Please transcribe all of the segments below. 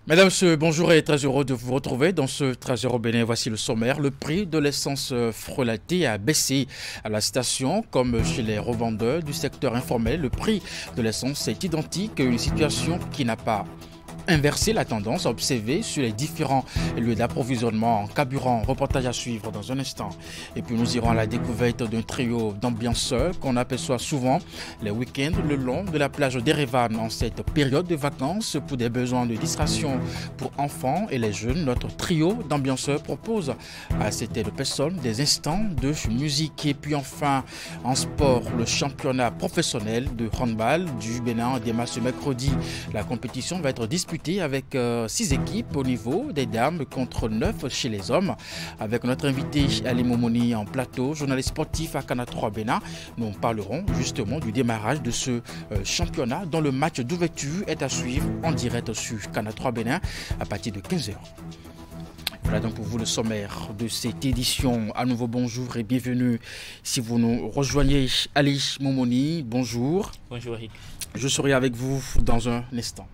Mesdames, Messieurs, bonjour et très heureux de vous retrouver dans ce 13h au Bénin. Voici le sommaire. Le prix de l'essence frelatée a baissé à la station comme chez les revendeurs du secteur informel. Le prix de l'essence est identique, une situation qui n'a pas inverser la tendance observée sur les différents lieux d'approvisionnement en carburant. Reportage à suivre dans un instant. Et puis nous irons à la découverte d'un trio d'ambianceurs qu'on aperçoit souvent les week-ends le long de la plage d'Erevan en cette période de vacances pour des besoins de distraction pour enfants et les jeunes. Notre trio d'ambianceurs propose à cette aide de personnes des instants de musique. Et puis enfin en sport, le championnat professionnel de handball du Bénin démarre ce mercredi. La compétition va être disputée avec 6 équipes au niveau des dames contre 9 chez les hommes. Avec notre invité Ali Momoni en plateau, journaliste sportif à Canal 3 Bénin, nous parlerons justement du démarrage de ce championnat dont le match d'ouverture est à suivre en direct sur Canal 3 Bénin à partir de 15h. Voilà donc pour vous le sommaire de cette édition. À nouveau bonjour et bienvenue si vous nous rejoignez. Ali Momoni, bonjour. Bonjour Eric. Je serai avec vous dans un instant.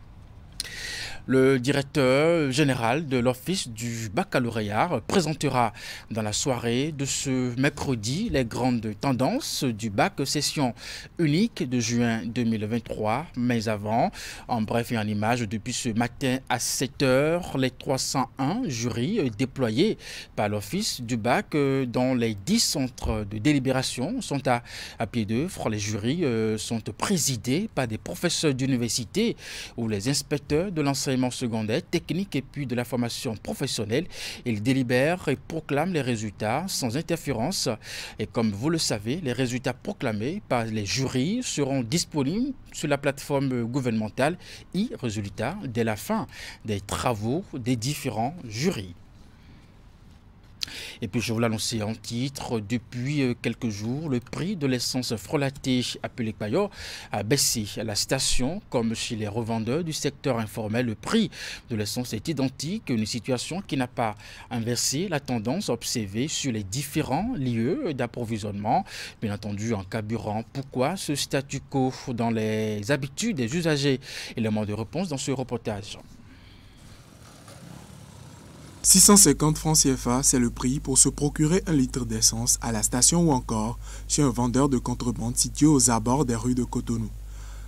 Le directeur général de l'Office du baccalauréat présentera dans la soirée de ce mercredi les grandes tendances du bac session unique de juin 2023. Mais avant, en bref et en images, depuis ce matin à 7h, les 301 jurys déployés par l'Office du bac dans les 10 centres de délibération sont à pied d'œuvre. Les jurys sont présidés par des professeurs d'université ou les inspecteurs de l'enseignement secondaire, technique et puis de la formation professionnelle. Ils délibèrent et proclament les résultats sans interférence. Et comme vous le savez, les résultats proclamés par les jurys seront disponibles sur la plateforme gouvernementale e-résultats dès la fin des travaux des différents jurys. Et puis je vous l'annonçais en titre, depuis quelques jours, le prix de l'essence frelatée appelée Payo a baissé à la station comme chez les revendeurs du secteur informel. Le prix de l'essence est identique, une situation qui n'a pas inversé la tendance observée sur les différents lieux d'approvisionnement, bien entendu en carburant. Pourquoi ce statu quo dans les habitudes des usagers? Élément de réponse dans ce reportage. 650 francs CFA, c'est le prix pour se procurer un litre d'essence à la station ou encore chez un vendeur de contrebande situé aux abords des rues de Cotonou.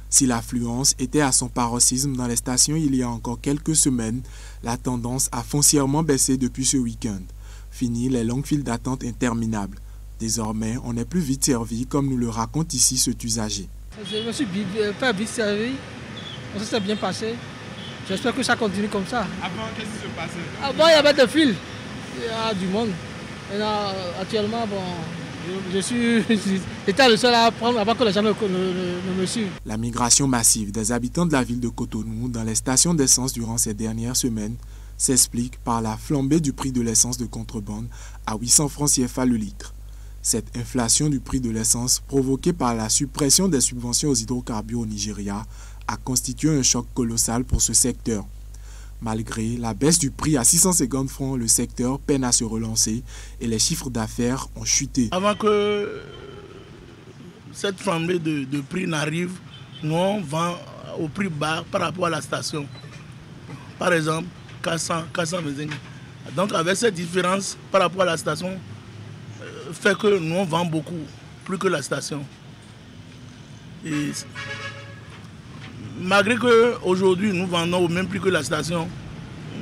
Si l'affluence était à son paroxysme dans les stations il y a encore quelques semaines, la tendance a foncièrement baissé depuis ce week-end. Fini les longues files d'attente interminables. Désormais, on est plus vite servi comme nous le raconte ici cet usager. Je me suis pas vite servi, ça s'est bien passé. J'espère que ça continue comme ça. Avant, qu'est-ce qui se passait? Avant, il y avait des fils. Il y a du monde. Et là, actuellement, bon, j'étais le seul à prendre avant que les gens ne me suivent. La migration massive des habitants de la ville de Cotonou dans les stations d'essence durant ces dernières semaines s'explique par la flambée du prix de l'essence de contrebande à 800 francs CFA le litre. Cette inflation du prix de l'essence provoquée par la suppression des subventions aux hydrocarbures au Nigeria a constitué un choc colossal pour ce secteur. Malgré la baisse du prix à 650 francs, le secteur peine à se relancer et les chiffres d'affaires ont chuté. Avant que cette flambée de prix n'arrive, nous on vend au prix bas par rapport à la station. Par exemple, 425. Donc avec cette différence par rapport à la station, fait que nous on vend beaucoup, plus que la station. Et malgré qu'aujourd'hui nous vendons au même prix que la station,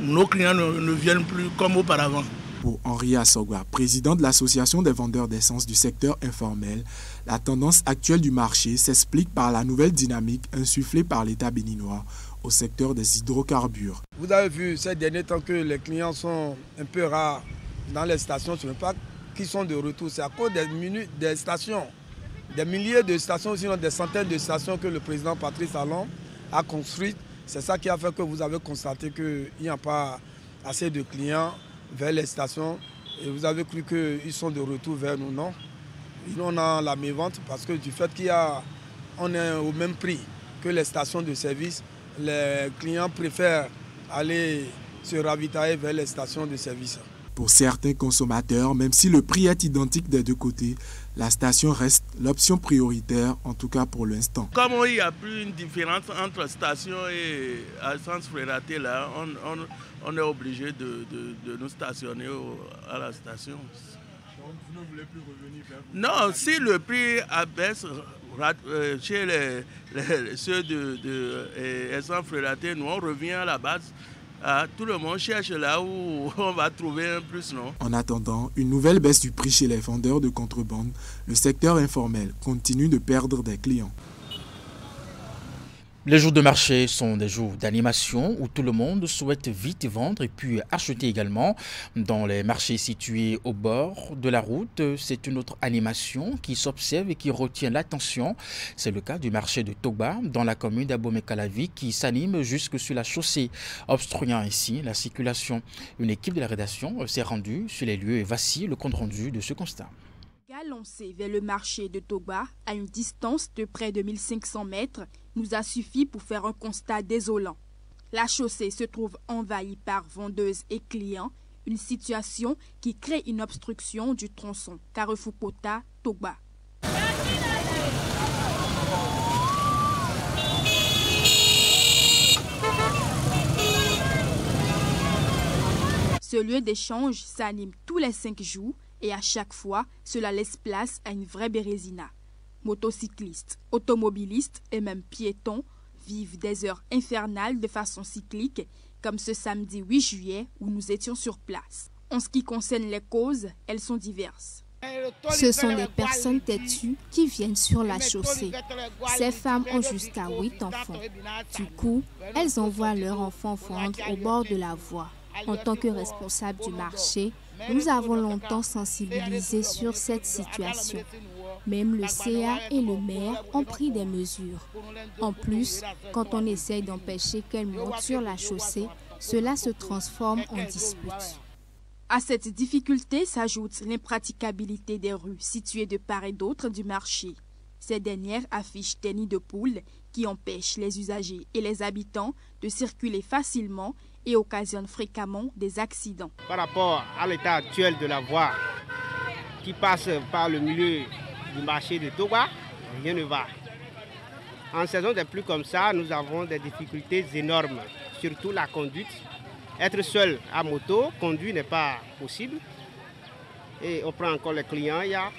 nos clients ne viennent plus comme auparavant. Pour Henri Assogua, président de l'association des vendeurs d'essence du secteur informel, la tendance actuelle du marché s'explique par la nouvelle dynamique insufflée par l'État béninois au secteur des hydrocarbures. Vous avez vu ces derniers temps que les clients sont un peu rares dans les stations, ce n'est pas qu'ils sont de retour, c'est à cause des stations, des milliers de stations, sinon des centaines de stations que le président Patrice Talon a construites. C'est ça qui a fait que vous avez constaté qu'il n'y a pas assez de clients vers les stations et vous avez cru qu'ils sont de retour vers nous. Non, nous on a la mévente parce que du fait qu'on est au même prix que les stations de service, les clients préfèrent aller se ravitailler vers les stations de service. Pour certains consommateurs, même si le prix est identique des deux côtés, la station reste l'option prioritaire, en tout cas pour l'instant. Comme il n'y a plus une différence entre station et essence Fredaté, là, on est obligé de nous stationner à la station. Donc vous ne voulez plus revenir vers vous? Non, si le prix abaisse chez ceux de essence Fredaté, nous on revient à la base. Tout le monde cherche là où on va trouver un plus, non? En attendant une nouvelle baisse du prix chez les vendeurs de contrebande, le secteur informel continue de perdre des clients. Les jours de marché sont des jours d'animation où tout le monde souhaite vite vendre et puis acheter également. Dans les marchés situés au bord de la route, c'est une autre animation qui s'observe et qui retient l'attention. C'est le cas du marché de Togba dans la commune d'Abomey-Calavi qui s'anime jusque sur la chaussée, obstruant ainsi la circulation. Une équipe de la rédaction s'est rendue sur les lieux et voici le compte rendu de ce constat. Lancé vers le marché de Togba à une distance de près de 1500 mètres nous a suffi pour faire un constat désolant. La chaussée se trouve envahie par vendeuses et clients, une situation qui crée une obstruction du tronçon Carrefour-Pota-Togba. Ce lieu d'échange s'anime tous les 5 jours et à chaque fois, cela laisse place à une vraie bérésina. Motocyclistes, automobilistes et même piétons vivent des heures infernales de façon cyclique, comme ce samedi 8 juillet où nous étions sur place. En ce qui concerne les causes, elles sont diverses. Ce sont des personnes têtues qui viennent sur la chaussée. Ces femmes ont jusqu'à 8 enfants. Du coup, elles envoient leurs enfants vendre au bord de la voie. En tant que responsable du marché, nous avons longtemps sensibilisé sur cette situation. Même le CA et le maire ont pris des mesures. En plus, quand on essaye d'empêcher qu'elles montent sur la chaussée, cela se transforme en dispute. À cette difficulté s'ajoute l'impraticabilité des rues situées de part et d'autre du marché. Ces dernières affichent des nids de poules qui empêchent les usagers et les habitants de circuler facilement et occasionnent fréquemment des accidents. Par rapport à l'état actuel de la voie qui passe par le milieu du marché de Togba, rien ne va. En saison des pluies comme ça, nous avons des difficultés énormes, surtout la conduite. Être seul à moto, conduire n'est pas possible. Et on prend encore les clients, il y a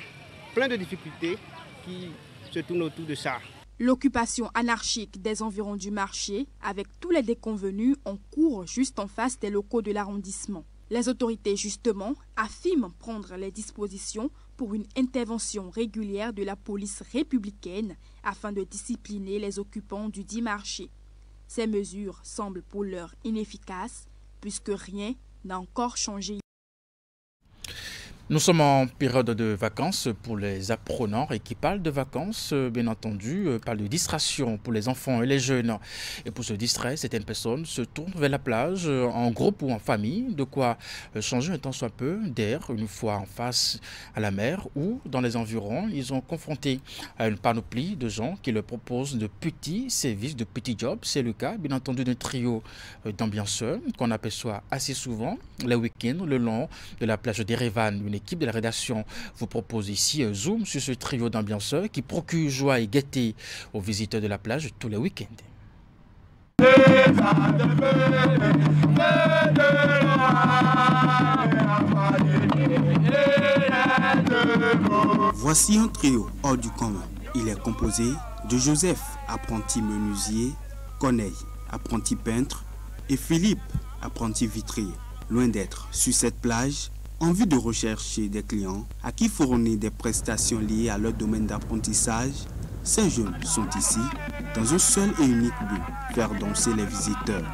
plein de difficultés qui se tournent autour de ça. L'occupation anarchique des environs du marché, avec tous les déconvenus en cours juste en face des locaux de l'arrondissement. Les autorités, justement, affirment prendre les dispositions pour une intervention régulière de la police républicaine afin de discipliner les occupants du dit marché. Ces mesures semblent pour l'heure inefficaces puisque rien n'a encore changé. Nous sommes en période de vacances pour les apprenants et qui parle de vacances, bien entendu, parle de distraction pour les enfants et les jeunes. Et pour se distraire, certaines personnes se tournent vers la plage en groupe ou en famille, de quoi changer un tant soit peu d'air une fois en face à la mer ou dans les environs. Ils sont confrontés à une panoplie de gens qui leur proposent de petits services, de petits jobs. C'est le cas, bien entendu, d'un trio d'ambianceurs qu'on aperçoit assez souvent les week-ends le long de la plage d'Erevan. Une équipe de la rédaction vous propose ici un zoom sur ce trio d'ambianceurs qui procure joie et gaieté aux visiteurs de la plage tous les week-ends. Voici un trio hors du commun. Il est composé de Joseph, apprenti menuisier, Corneille, apprenti peintre, et Philippe, apprenti vitrier. Loin d'être sur cette plage, en vue de rechercher des clients à qui fournir des prestations liées à leur domaine d'apprentissage, ces jeunes sont ici dans un seul et unique but, faire danser les visiteurs.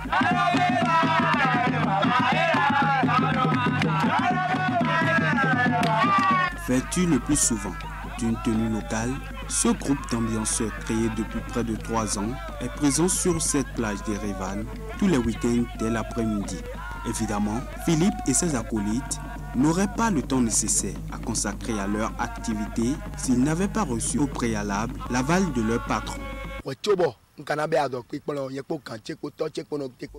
Vêtus le plus souvent d'une tenue locale, ce groupe d'ambianceurs créé depuis près de 3 ans est présent sur cette plage d'Erevan tous les week-ends dès l'après-midi. Évidemment, Philippe et ses acolytes n'auraient pas le temps nécessaire à consacrer à leur activité s'ils n'avaient pas reçu au préalable l'aval de leur patron.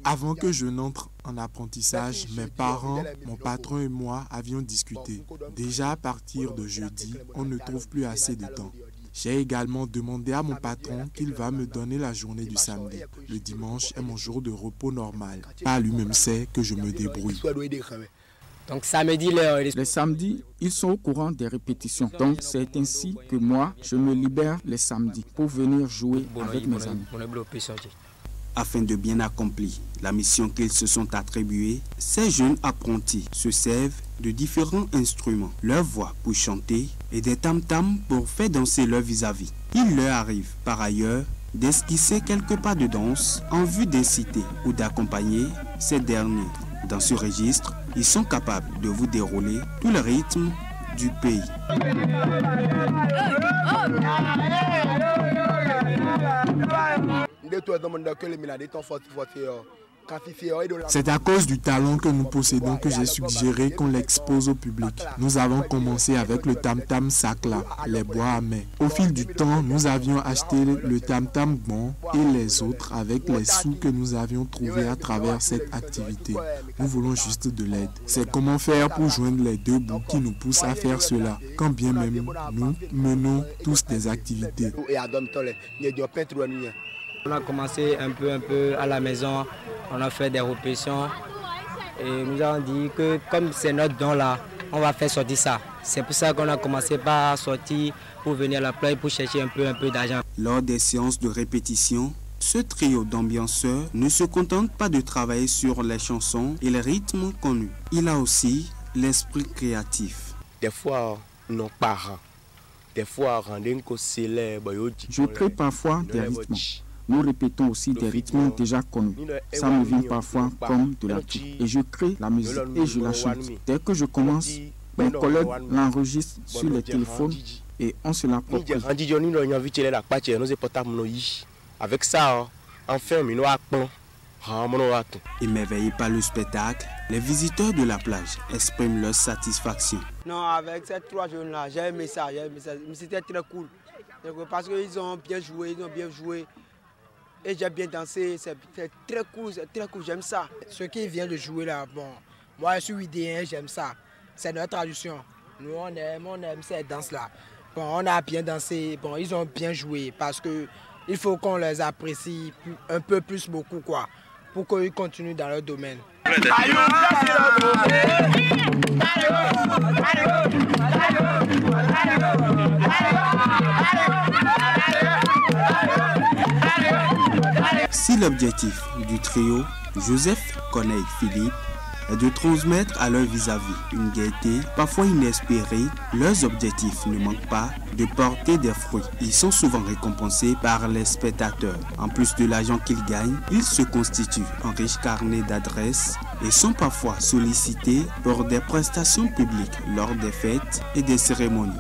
Avant que je n'entre en apprentissage, mes parents, mon patron et moi avions discuté. Déjà à partir de jeudi, on ne trouve plus assez de temps. J'ai également demandé à mon patron qu'il va me donner la journée du samedi. Le dimanche est mon jour de repos normal. Pas lui-même sait que je me débrouille. Donc samedi, les samedis, ils sont au courant des répétitions. Donc c'est ainsi que moi, je me libère les samedis pour venir jouer avec mes amis. Afin de bien accomplir la mission qu'ils se sont attribuée, ces jeunes apprentis se servent de différents instruments, leur voix pour chanter et des tam-tams pour faire danser leur vis-à-vis. Il leur arrive par ailleurs d'esquisser quelques pas de danse en vue d'inciter ou d'accompagner ces derniers. Dans ce registre, ils sont capables de vous dérouler tout le rythme du pays. C'est à cause du talent que nous possédons que j'ai suggéré qu'on l'expose au public. Nous avons commencé avec le tam-tam sakla, les bois à main. Au fil du temps, nous avions acheté le tam-tam bon et les autres avec les sous que nous avions trouvés à travers cette activité. Nous voulons juste de l'aide. C'est comment faire pour joindre les deux bouts qui nous poussent à faire cela, quand bien même nous menons tous des activités. On a commencé un peu à la maison, on a fait des répétitions et nous avons dit que comme c'est notre don là, on va faire sortir ça. C'est pour ça qu'on a commencé par sortir pour venir à la plage pour chercher un peu d'argent. Lors des séances de répétition, ce trio d'ambianceurs ne se contente pas de travailler sur les chansons et les rythmes connus. Il a aussi l'esprit créatif. Des fois, nos parents, des fois, je crée parfois des rythmes. Nous répétons aussi des rythmes déjà connus. Ça me vient parfois comme de la tout. Et je crée la musique et je la chante. Dès que je commence, mes collègues l'enregistrent sur les téléphones et on se l'approprie. Avec ça, enfin, Émerveillés par le spectacle, les visiteurs de la plage expriment leur satisfaction. Non, avec ces trois jeunes-là, j'ai aimé ça. C'était très cool. Parce qu'ils ont bien joué. Et j'ai bien dansé, c'est très cool, j'aime ça. Ceux qui viennent de jouer là, bon, moi je suis idéen, j'aime ça. C'est notre tradition. Nous on aime ces danses-là. Bon, on a bien dansé, bon, ils ont bien joué parce que il faut qu'on les apprécie un peu plus beaucoup quoi, pour qu'ils continuent dans leur domaine. Si l'objectif du trio Joseph, Corneille, Philippe est de transmettre à leur vis-à-vis une gaieté parfois inespérée, leurs objectifs ne manquent pas de porter des fruits. Ils sont souvent récompensés par les spectateurs. En plus de l'argent qu'ils gagnent, ils se constituent un riche carnet d'adresses et sont parfois sollicités pour des prestations publiques lors des fêtes et des cérémonies.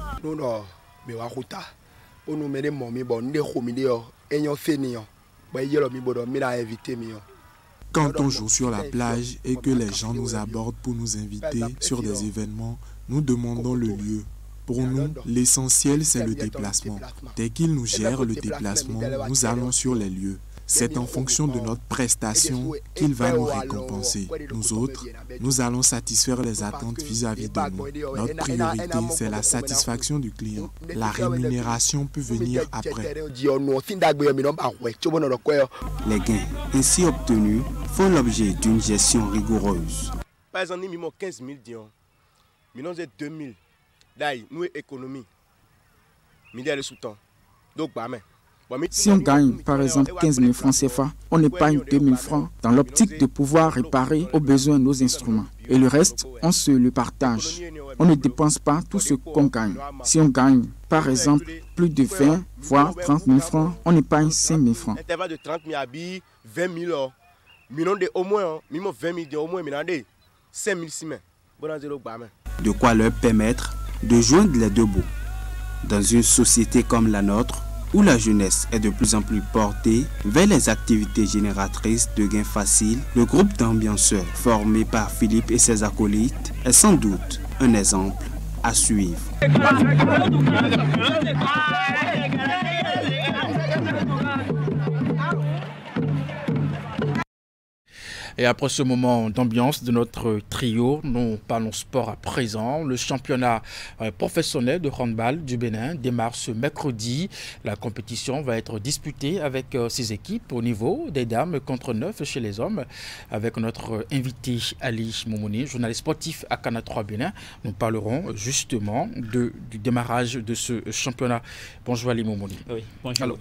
Quand on joue sur la plage et que les gens nous abordent pour nous inviter sur des événements, nous demandons le lieu. Pour nous, l'essentiel c'est le déplacement. Dès qu'ils nous gèrent le déplacement, nous allons sur les lieux. C'est en fonction de notre prestation qu'il va nous récompenser. Nous autres, nous allons satisfaire les attentes vis-à-vis de nous. Notre priorité, c'est la satisfaction du client. La rémunération peut venir après. Les gains ainsi obtenus font l'objet d'une gestion rigoureuse. Par exemple, nous avons 15 000 dions. Nous avons 2 000. D'ailleurs, nous avons économie. Nous avons sous-temps. Donc, bah, si on gagne par exemple 15 000 francs CFA, on épargne 2 000 francs dans l'optique de pouvoir réparer aux besoins nos instruments. Et le reste, on se le partage. On ne dépense pas tout ce qu'on gagne. Si on gagne par exemple plus de 20 voire 30 000 francs, on épargne 5 000 francs. Intervalle de 30 000 à 20 000. Au moins 20 000, au moins 5 000. De quoi leur permettre de joindre les deux bouts. Dans une société comme la nôtre, où la jeunesse est de plus en plus portée vers les activités génératrices de gains faciles, le groupe d'ambianceurs formé par Philippe et ses acolytes est sans doute un exemple à suivre. Et après ce moment d'ambiance de notre trio, nous parlons sport à présent. Le championnat professionnel de handball du Bénin démarre ce mercredi. La compétition va être disputée avec 6 équipes au niveau des dames contre 9 chez les hommes. Avec notre invité Ali Moumouni, journaliste sportif à Canal 3 Bénin, nous parlerons justement du démarrage de ce championnat. Bonjour Ali Moumouni. Oui, bonjour. Alors,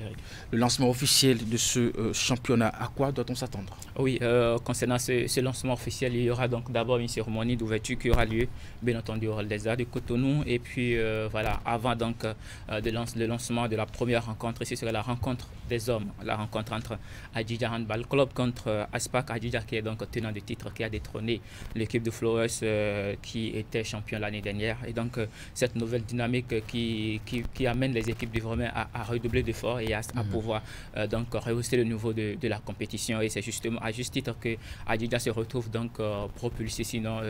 le lancement officiel de ce championnat, à quoi doit-on s'attendre? Oui, concernant ce lancement officiel, il y aura donc d'abord une cérémonie d'ouverture qui aura lieu, bien entendu, au Hall des Arts de Cotonou. Et puis, voilà, avant donc le lancement de la première rencontre, ce serait la rencontre des hommes, la rencontre entre Adjidja Handball Club contre Aspak Adjidja, qui est donc tenant de titre, qui a détrôné l'équipe de Flores qui était champion l'année dernière. Et donc, cette nouvelle dynamique qui amène les équipes du Vromen à redoubler d'efforts et à pouvoir donc rehausser le niveau de la compétition. Et c'est justement à juste titre que Adjidja se retrouve donc propulsé, sinon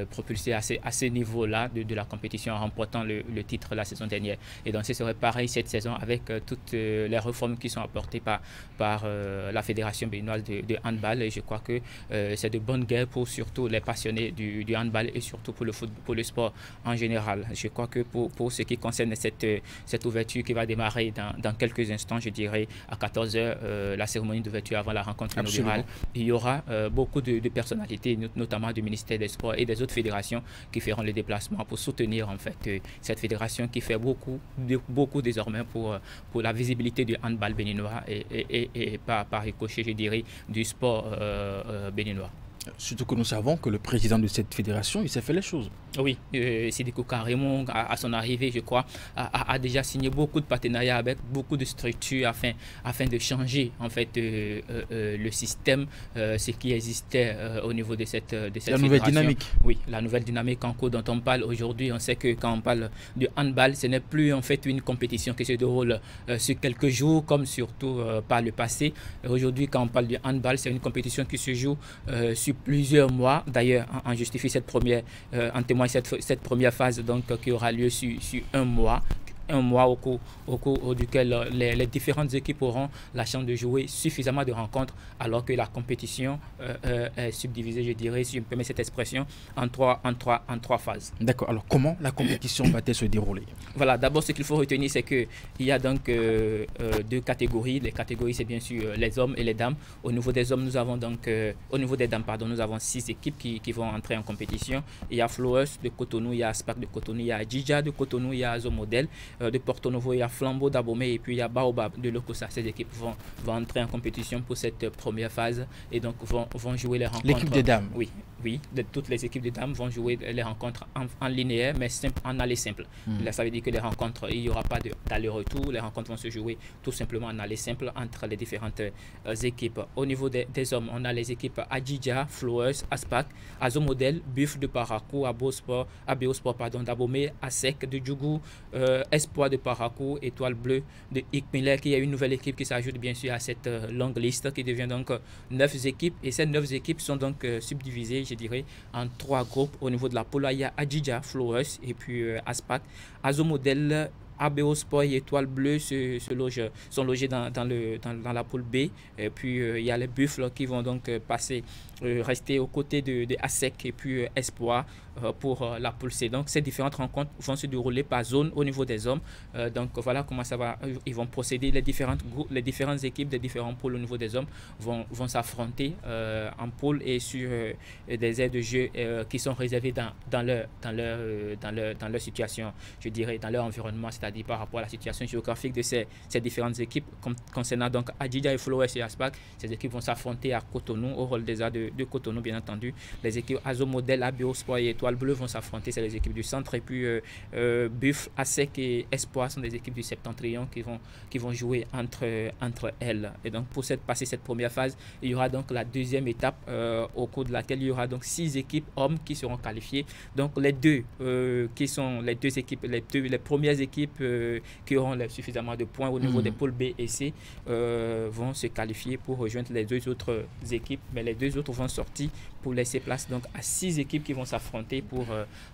propulsé à ce niveau-là de la compétition en remportant le titre la saison dernière. Et donc, ce serait pareil cette saison avec toutes les réformes qui sont apportées par la Fédération béninoise de handball. Et je crois que c'est de bonnes guerres pour surtout les passionnés du handball et surtout pour le sport en général. Je crois que pour ce qui concerne cette ouverture qui va démarrer dans quelques instants, je dirais à 14h, la cérémonie d'ouverture avant la rencontre inaugurale, il y aura beaucoup de personnalités, notamment du ministère des Sports et des autres fédérations qui feront les déplacements pour soutenir en fait cette fédération qui fait beaucoup désormais pour la visibilité du handball béninois et par ricochet, je dirais, du sport béninois. Surtout que nous savons que le président de cette fédération, il s'est fait les choses. Oui, Sidiko Karimon, à son arrivée, je crois, a déjà signé beaucoup de partenariats avec beaucoup de structures afin de changer en fait le système, ce qui existait au niveau de cette fédération. La nouvelle dynamique. Oui, la nouvelle dynamique en cours dont on parle aujourd'hui. On sait que quand on parle de handball, ce n'est plus en fait une compétition qui se déroule sur quelques jours, comme surtout par le passé. Aujourd'hui, quand on parle de handball, c'est une compétition qui se joue sur plusieurs mois. D'ailleurs, on justifie cette première, en témoigne cette première phase donc, qui aura lieu sur un mois au cours duquel les différentes équipes auront la chance de jouer suffisamment de rencontres, alors que la compétition est subdivisée, je dirais, si je me permets cette expression, en trois phases. D'accord. Alors, comment la compétition va-t-elle se dérouler? Voilà, d'abord, ce qu'il faut retenir, c'est qu'il y a donc 2 catégories. Les catégories, c'est bien sûr les hommes et les dames. Au niveau des hommes, nous avons donc, au niveau des dames, pardon, nous avons 6 équipes qui vont entrer en compétition. Il y a Flores de Cotonou, il y a Aspak de Cotonou, il y a Adjidja de Cotonou, il y a Azomodel de Porto Novo, il y a Flambeau d'Abomey et puis il y a Baobab de Lokossa. Ces équipes vont entrer en compétition pour cette première phase et donc vont jouer les rencontres. L'équipe des dames? Oui, toutes les équipes des dames vont jouer les rencontres en linéaire, mais en aller simple. Là, ça veut dire que les rencontres, il n'y aura pas d'aller-retour. Les rencontres vont se jouer tout simplement en aller simple entre les différentes équipes. Au niveau des hommes, on a les équipes Adjidja, Flowers, Aspak, Azomodel, Buff de Parakou, ABO Sport d'Abomey, Asek de Djougou, Espoir de Parakou, Étoile Bleue de Ikmiller, qui est une nouvelle équipe qui s'ajoute bien sûr à cette longue liste qui devient donc 9 équipes. Et ces 9 équipes sont donc subdivisées, je dirais, en 3 groupes. Au niveau de la poule, il y a Adjidja, Flowers et puis Aspak. Azomodel, ABO Sport et Étoile Bleue sont logés dans la poule B. Et puis il y a les Buffles qui vont donc rester aux côtés de ASEC et puis Espoir pour la poule C. Donc ces différentes rencontres vont se dérouler par zone au niveau des hommes. Donc voilà comment ça va. Ils vont procéder. Les différentes équipes des différents pôles au niveau des hommes vont s'affronter en pôle et sur des aires de jeu qui sont réservées dans leur situation, je dirais, dans leur environnement, c'est-à-dire par rapport à la situation géographique de ces différentes équipes. Concernant donc Adjidja et Flowers et Aspak, ces équipes vont s'affronter à Cotonou, au Hall des Arts de Cotonou, bien entendu. Les équipes Azomodel, ABO Sport et Étoile Bleue vont s'affronter, c'est les équipes du centre. Et puis Buff, ASEC et Espoir sont des équipes du septentrion qui vont jouer entre elles. Et donc pour passer cette première phase, il y aura donc la deuxième étape au cours de laquelle il y aura donc 6 équipes hommes qui seront qualifiées. Donc les premières équipes qui auront suffisamment de points au niveau des pôles B et C vont se qualifier pour rejoindre les 2 autres équipes, mais les 2 autres vont sortir pour laisser place donc à 6 équipes qui vont s'affronter pour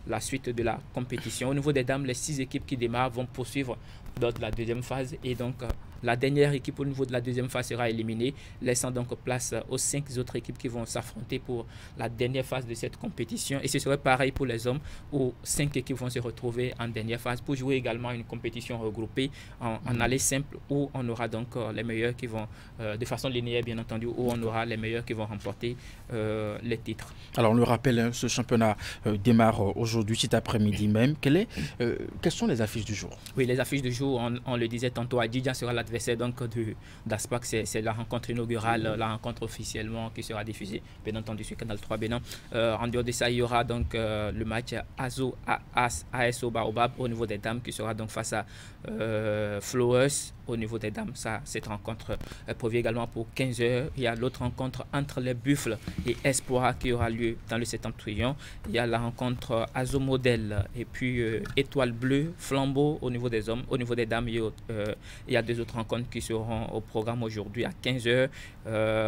la suite de la compétition. Au niveau des dames, les 6 équipes qui démarrent vont poursuivre la deuxième phase et donc La dernière équipe au niveau de la deuxième phase sera éliminée, laissant donc place aux 5 autres équipes qui vont s'affronter pour la dernière phase de cette compétition. Et ce serait pareil pour les hommes, où 5 équipes vont se retrouver en dernière phase pour jouer également une compétition regroupée en aller simple, où on aura donc les meilleurs qui vont, de façon linéaire bien entendu, où on aura les meilleurs qui vont remporter les titres. Alors on le rappelle, hein, ce championnat démarre aujourd'hui, cet après-midi même. Quelles sont les affiches du jour? Oui, les affiches du jour, on le disait tantôt, Adidja sera l'adversaire donc d'Aspac, c'est la rencontre inaugurale, la rencontre officiellement qui sera diffusée, bien entendu sur Canal 3 Bénin. En dehors de ça, il y aura donc le match ASO Baobab au niveau des dames qui sera donc face à Flowers au niveau des dames. Cette rencontre est prévue également pour 15 h. Il y a l'autre rencontre entre les Buffles et Espoir qui aura lieu dans le Septentrion. Il y a la rencontre Azo Model et puis Étoile Bleue, Flambeau au niveau des hommes. Au niveau des dames, il y a 2 autres rencontres qui seront au programme aujourd'hui à 15 h.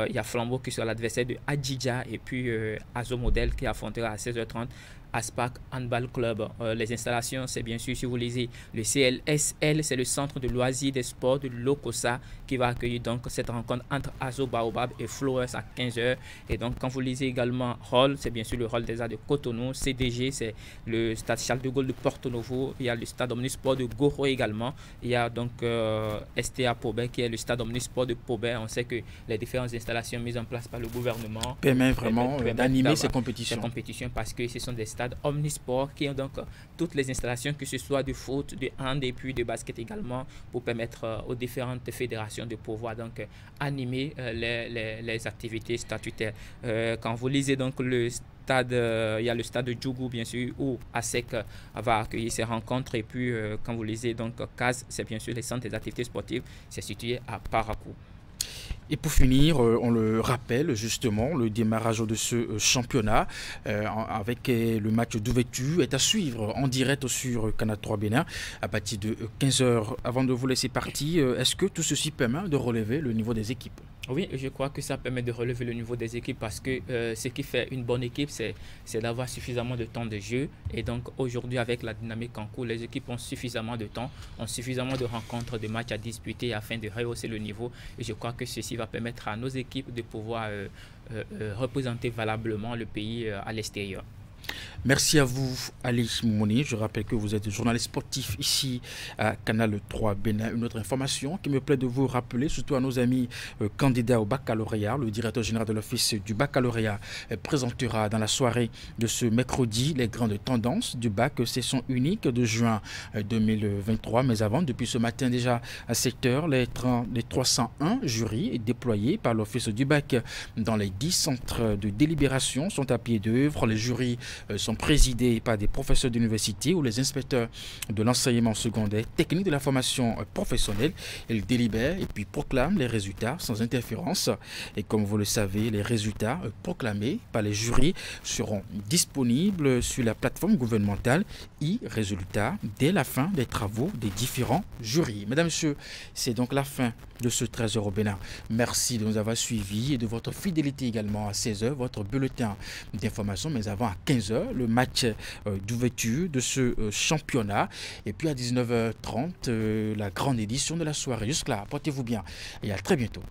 Il y a Flambeau qui sera l'adversaire de Adidja et puis Azo Model qui affrontera à 16h30 Aspac Handball Club. Les installations, c'est bien sûr, si vous lisez le CLSL, c'est le centre de loisirs des sports de l'Okosa qui va accueillir donc cette rencontre entre Azo Baobab et Flowers à 15 h. Et donc, quand vous lisez également Hall, c'est bien sûr le Hall des Arts de Cotonou. CDG, c'est le stade Charles de Gaulle de Porto Novo. Il y a le stade Omnisport de Goro également. Il y a donc STA Pobet qui est le stade Omnisport de Pobet. On sait que les différentes installations mises en place par le gouvernement permettent vraiment d'animer ces compétitions. Parce que ce sont des stade omnisport qui ont donc toutes les installations, que ce soit de foot, de hand et puis de basket également, pour permettre aux différentes fédérations de pouvoir donc animer les activités statutaires. Quand vous lisez donc le stade, il y a le stade de Djougou bien sûr où ASEC va accueillir ces rencontres, et puis quand vous lisez donc CAS, c'est bien sûr les centres des activités sportives, c'est situé à Parakou. Et pour finir, on le rappelle justement, le démarrage de ce championnat avec le match d'ouverture est à suivre en direct sur Canal 3 Bénin à partir de 15 h. Avant de vous laisser partir, est-ce que tout ceci permet de relever le niveau des équipes? Oui, je crois que ça permet de relever le niveau des équipes parce que ce qui fait une bonne équipe, c'est d'avoir suffisamment de temps de jeu. Et donc aujourd'hui, avec la dynamique en cours, les équipes ont suffisamment de temps, ont suffisamment de rencontres, de matchs à disputer afin de rehausser le niveau. Et je crois que ceci va permettre à nos équipes de pouvoir représenter valablement le pays à l'extérieur. Merci à vous, Ali Mouni. Je rappelle que vous êtes journaliste sportif ici à Canal 3 Bénin. Une autre information qui me plaît de vous rappeler, surtout à nos amis candidats au baccalauréat. Le directeur général de l'Office du baccalauréat présentera dans la soirée de ce mercredi les grandes tendances du bac session unique de juin 2023. Mais avant, depuis ce matin déjà à 7 h, les 301 jurys déployés par l'Office du bac dans les 10 centres de délibération sont à pied d'œuvre. Les jurys sont présidés par des professeurs d'université ou les inspecteurs de l'enseignement secondaire technique de la formation professionnelle. Ils délibèrent et puis proclament les résultats sans interférence. Et comme vous le savez, les résultats proclamés par les jurys seront disponibles sur la plateforme gouvernementale e-résultats dès la fin des travaux des différents jurys. Mesdames, Messieurs, c'est donc la fin de ce 13 h au Bénin. Merci de nous avoir suivis et de votre fidélité également à 16 h, votre bulletin d'information, mais avant à 15 h, le match d'ouverture de ce championnat. Et puis à 19 h 30, la grande édition de la soirée. Jusque-là, portez-vous bien et à très bientôt.